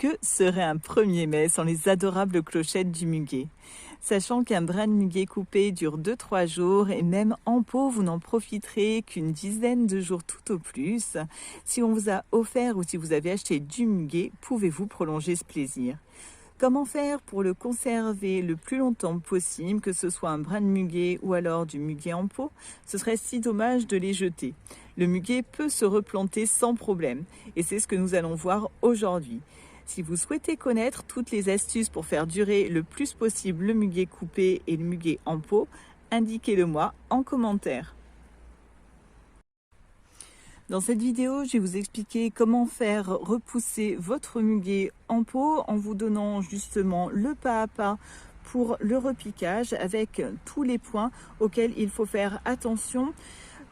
Que serait un 1er mai sans les adorables clochettes du muguet? Sachant qu'un brin de muguet coupé dure 2-3 jours et même en pot, vous n'en profiterez qu'une dizaine de jours tout au plus. Si on vous a offert ou si vous avez acheté du muguet, pouvez-vous prolonger ce plaisir? Comment faire pour le conserver le plus longtemps possible, que ce soit un brin de muguet ou alors du muguet en pot? Ce serait si dommage de les jeter. Le muguet peut se replanter sans problème et c'est ce que nous allons voir aujourd'hui. Si vous souhaitez connaître toutes les astuces pour faire durer le plus possible le muguet coupé et le muguet en pot, indiquez-le moi en commentaire. Dans cette vidéo, je vais vous expliquer comment faire repousser votre muguet en pot en vous donnant justement le pas à pas pour le repiquage avec tous les points auxquels il faut faire attention.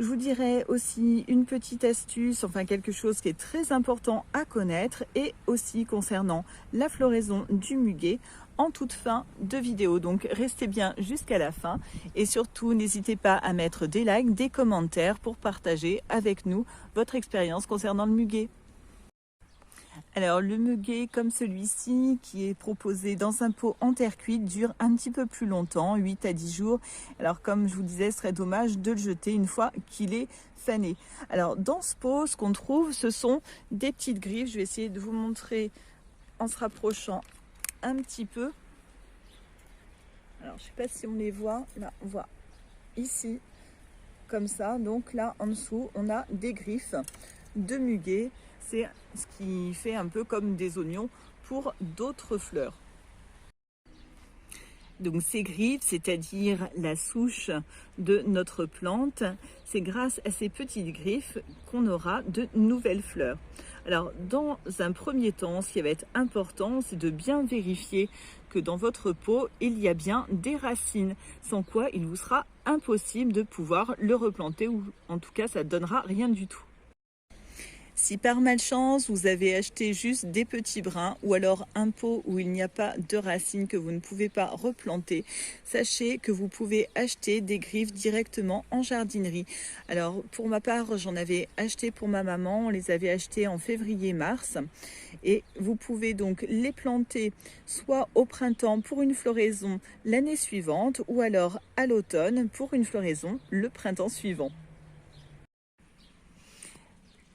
Je vous dirai aussi une petite astuce, enfin quelque chose qui est très important à connaître et aussi concernant la floraison du muguet en toute fin de vidéo. Donc restez bien jusqu'à la fin et surtout n'hésitez pas à mettre des likes, des commentaires pour partager avec nous votre expérience concernant le muguet. Alors le muguet comme celui-ci qui est proposé dans un pot en terre cuite dure un petit peu plus longtemps, 8 à 10 jours. Alors comme je vous disais, ce serait dommage de le jeter une fois qu'il est fané. Alors dans ce pot, ce qu'on trouve, ce sont des petites griffes. Je vais essayer de vous montrer en se rapprochant un petit peu. Alors je ne sais pas si on les voit, là on voit ici comme ça. Donc là en dessous on a des griffes de muguet. C'est ce qui fait un peu comme des oignons pour d'autres fleurs. Donc ces griffes, c'est-à-dire la souche de notre plante, c'est grâce à ces petites griffes qu'on aura de nouvelles fleurs. Alors dans un premier temps, ce qui va être important, c'est de bien vérifier que dans votre pot, il y a bien des racines, sans quoi il vous sera impossible de pouvoir le replanter, ou en tout cas ça ne donnera rien du tout. Si par malchance vous avez acheté juste des petits brins ou alors un pot où il n'y a pas de racines que vous ne pouvez pas replanter, sachez que vous pouvez acheter des griffes directement en jardinerie. Alors pour ma part, j'en avais acheté pour ma maman, on les avait achetées en février-mars et vous pouvez donc les planter soit au printemps pour une floraison l'année suivante ou alors à l'automne pour une floraison le printemps suivant.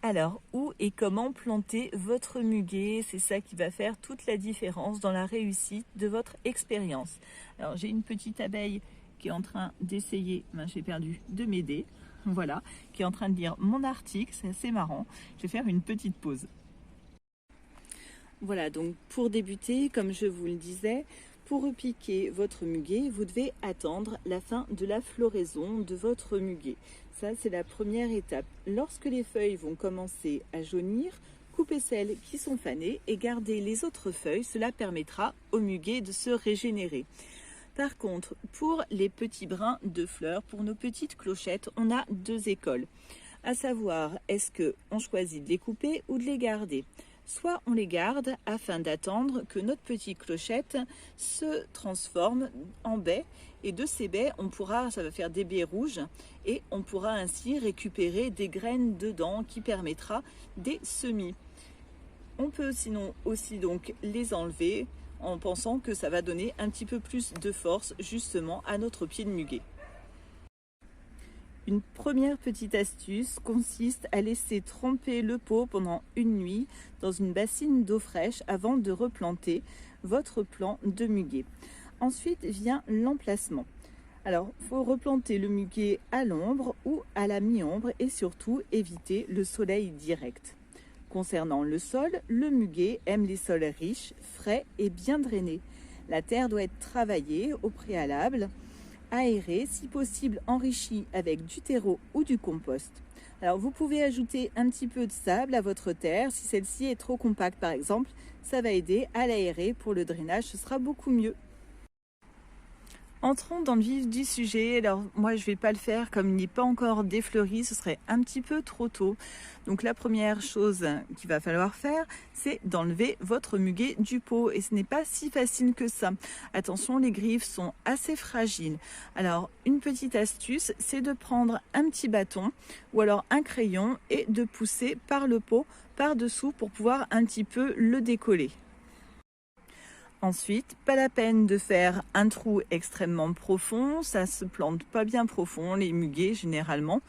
Alors, où et comment planter votre muguet? C'est ça qui va faire toute la différence dans la réussite de votre expérience. Alors, j'ai une petite abeille qui est en train d'essayer, j'ai perdu, de m'aider, voilà, qui est en train de lire mon article, c'est assez marrant. Je vais faire une petite pause. Voilà, donc pour débuter, comme je vous le disais, pour repiquer votre muguet, vous devez attendre la fin de la floraison de votre muguet. Ça, c'est la première étape. Lorsque les feuilles vont commencer à jaunir, coupez celles qui sont fanées et gardez les autres feuilles. Cela permettra au muguet de se régénérer. Par contre, pour les petits brins de fleurs, pour nos petites clochettes, on a deux écoles. À savoir, est-ce qu'on choisit de les couper ou de les garder? Soit on les garde afin d'attendre que notre petite clochette se transforme en baie et de ces baies, ça va faire des baies rouges et on pourra ainsi récupérer des graines dedans qui permettra des semis. On peut sinon aussi donc les enlever en pensant que ça va donner un petit peu plus de force justement à notre pied de muguet. Une première petite astuce consiste à laisser tremper le pot pendant une nuit dans une bassine d'eau fraîche avant de replanter votre plant de muguet. Ensuite vient l'emplacement. Alors, il faut replanter le muguet à l'ombre ou à la mi-ombre et surtout éviter le soleil direct. Concernant le sol, le muguet aime les sols riches, frais et bien drainés. La terre doit être travaillée au préalable, aéré, si possible enrichi avec du terreau ou du compost. Alors vous pouvez ajouter un petit peu de sable à votre terre, si celle-ci est trop compacte par exemple, ça va aider à l'aérer pour le drainage, ce sera beaucoup mieux. Entrons dans le vif du sujet. Alors moi je vais pas le faire comme il n'est pas encore défleuri, ce serait un petit peu trop tôt. Donc la première chose qu'il va falloir faire, c'est d'enlever votre muguet du pot et ce n'est pas si facile que ça. Attention, les griffes sont assez fragiles. Alors une petite astuce, c'est de prendre un petit bâton ou alors un crayon et de pousser par le pot par dessous pour pouvoir un petit peu le décoller. Ensuite, pas la peine de faire un trou extrêmement profond, ça se plante pas bien profond, les muguets généralement.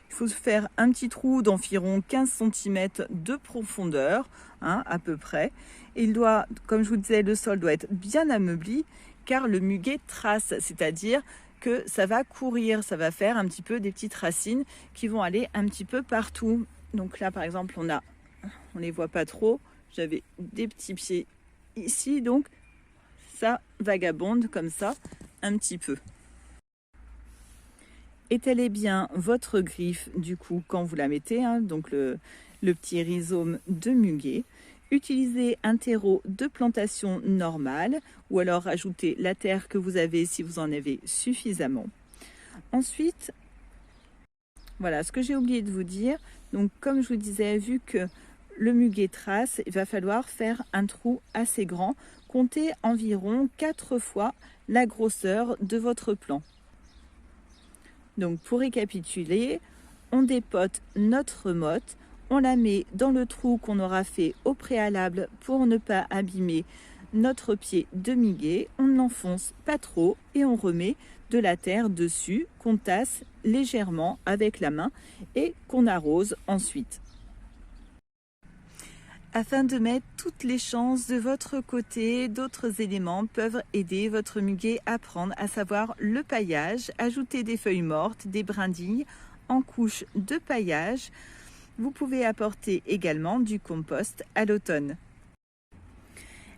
Il faut faire un petit trou d'environ 15 cm de profondeur, à peu près. Et il doit, comme je vous disais, le sol doit être bien ameubli car le muguet trace, c'est-à-dire que ça va courir, ça va faire un petit peu des petites racines qui vont aller un petit peu partout. Donc là, par exemple, on les voit pas trop. J'avais des petits pieds ici, donc ça vagabonde comme ça un petit peu. Étalez bien votre griffe du coup quand vous la mettez, donc le petit rhizome de muguet. Utilisez un terreau de plantation normale ou alors ajoutez la terre que vous avez si vous en avez suffisamment. Ensuite, voilà ce que j'ai oublié de vous dire. Donc comme je vous disais, vu que le muguet trace, il va falloir faire un trou assez grand. Comptez environ 4 fois la grosseur de votre plant. Donc pour récapituler, on dépote notre motte, on la met dans le trou qu'on aura fait au préalable pour ne pas abîmer notre pied de muguet. On n'enfonce pas trop et on remet de la terre dessus qu'on tasse légèrement avec la main et qu'on arrose ensuite. Afin de mettre toutes les chances de votre côté, d'autres éléments peuvent aider votre muguet à prendre, à savoir le paillage. Ajoutez des feuilles mortes, des brindilles en couche de paillage. Vous pouvez apporter également du compost à l'automne.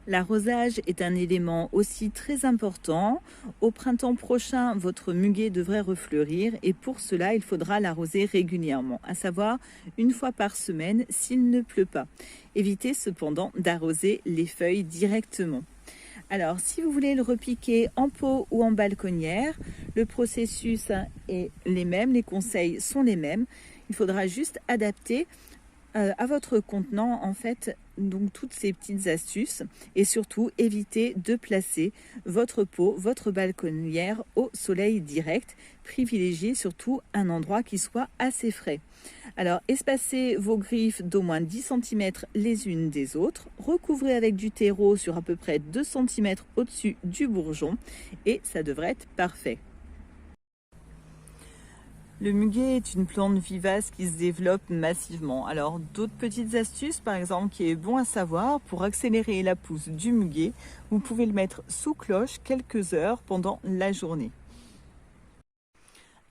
L'arrosage est un élément aussi très important. Au printemps prochain, votre muguet devrait refleurir et pour cela, il faudra l'arroser régulièrement, à savoir une fois par semaine s'il ne pleut pas. Évitez cependant d'arroser les feuilles directement. Alors, si vous voulez le repiquer en pot ou en balconnière, le processus est les mêmes, les conseils sont les mêmes. Il faudra juste adapter à votre contenant en fait donc toutes ces petites astuces et surtout éviter de placer votre pot, votre balconnière au soleil direct. Privilégiez surtout un endroit qui soit assez frais. Alors espacez vos griffes d'au moins 10 cm les unes des autres, recouvrez avec du terreau sur à peu près 2 cm au-dessus du bourgeon et ça devrait être parfait. Le muguet est une plante vivace qui se développe massivement. Alors d'autres petites astuces par exemple qui est bon à savoir pour accélérer la pousse du muguet, vous pouvez le mettre sous cloche quelques heures pendant la journée.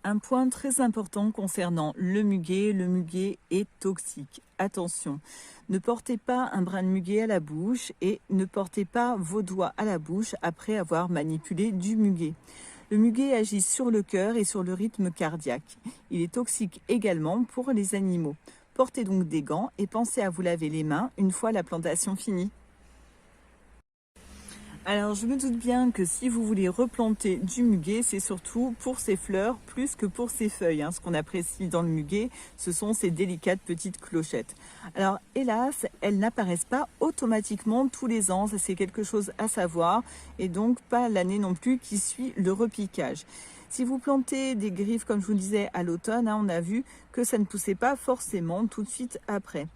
Un point très important concernant le muguet est toxique. Attention, ne portez pas un brin de muguet à la bouche et ne portez pas vos doigts à la bouche après avoir manipulé du muguet. Le muguet agit sur le cœur et sur le rythme cardiaque. Il est toxique également pour les animaux. Portez donc des gants et pensez à vous laver les mains une fois la plantation finie. Alors je me doute bien que si vous voulez replanter du muguet, c'est surtout pour ses fleurs plus que pour ses feuilles. Ce qu'on apprécie dans le muguet, ce sont ces délicates petites clochettes. Alors hélas, elles n'apparaissent pas automatiquement tous les ans, ça c'est quelque chose à savoir, et donc pas l'année non plus qui suit le repiquage. Si vous plantez des griffes, comme je vous disais, à l'automne, on a vu que ça ne poussait pas forcément tout de suite après.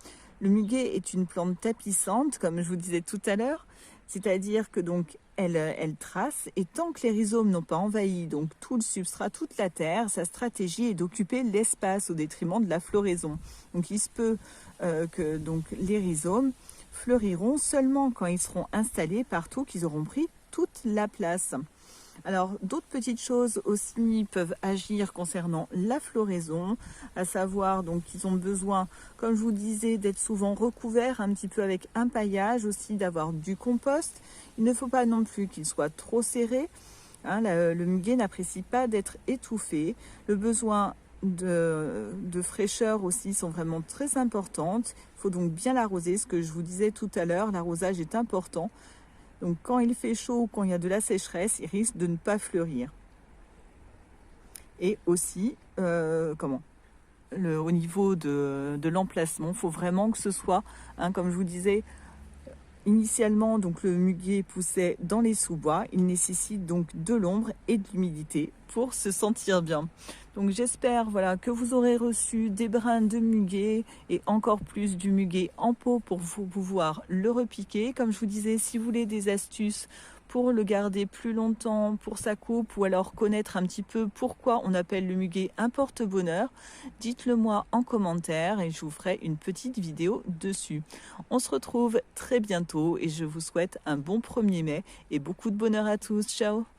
Le muguet est une plante tapissante, comme je vous disais tout à l'heure, c'est-à-dire que donc elle trace et tant que les rhizomes n'ont pas envahi donc tout le substrat, toute la terre, sa stratégie est d'occuper l'espace au détriment de la floraison. Donc il se peut que donc les rhizomes fleuriront seulement quand ils seront installés partout, qu'ils auront pris toute la place. Alors d'autres petites choses aussi peuvent agir concernant la floraison, à savoir donc qu'ils ont besoin, comme je vous disais, d'être souvent recouverts un petit peu avec un paillage, aussi d'avoir du compost. Il ne faut pas non plus qu'il soit trop serré. Le muguet n'apprécie pas d'être étouffé. Le besoin de fraîcheur aussi sont vraiment très importantes. Il faut donc bien l'arroser, ce que je vous disais tout à l'heure, l'arrosage est important. Donc quand il fait chaud ou quand il y a de la sécheresse, il risque de ne pas fleurir. Et aussi, au niveau de l'emplacement, il faut vraiment que ce soit, comme je vous disais, initialement, donc le muguet poussait dans les sous-bois. Il nécessite donc de l'ombre et de l'humidité pour se sentir bien. Donc j'espère voilà, que vous aurez reçu des brins de muguet et encore plus du muguet en pot pour vous pouvoir le repiquer. Comme je vous disais, si vous voulez des astuces pour le garder plus longtemps pour sa coupe, ou alors connaître un petit peu pourquoi on appelle le muguet un porte-bonheur, dites-le moi en commentaire et je vous ferai une petite vidéo dessus. On se retrouve très bientôt et je vous souhaite un bon 1er mai et beaucoup de bonheur à tous. Ciao!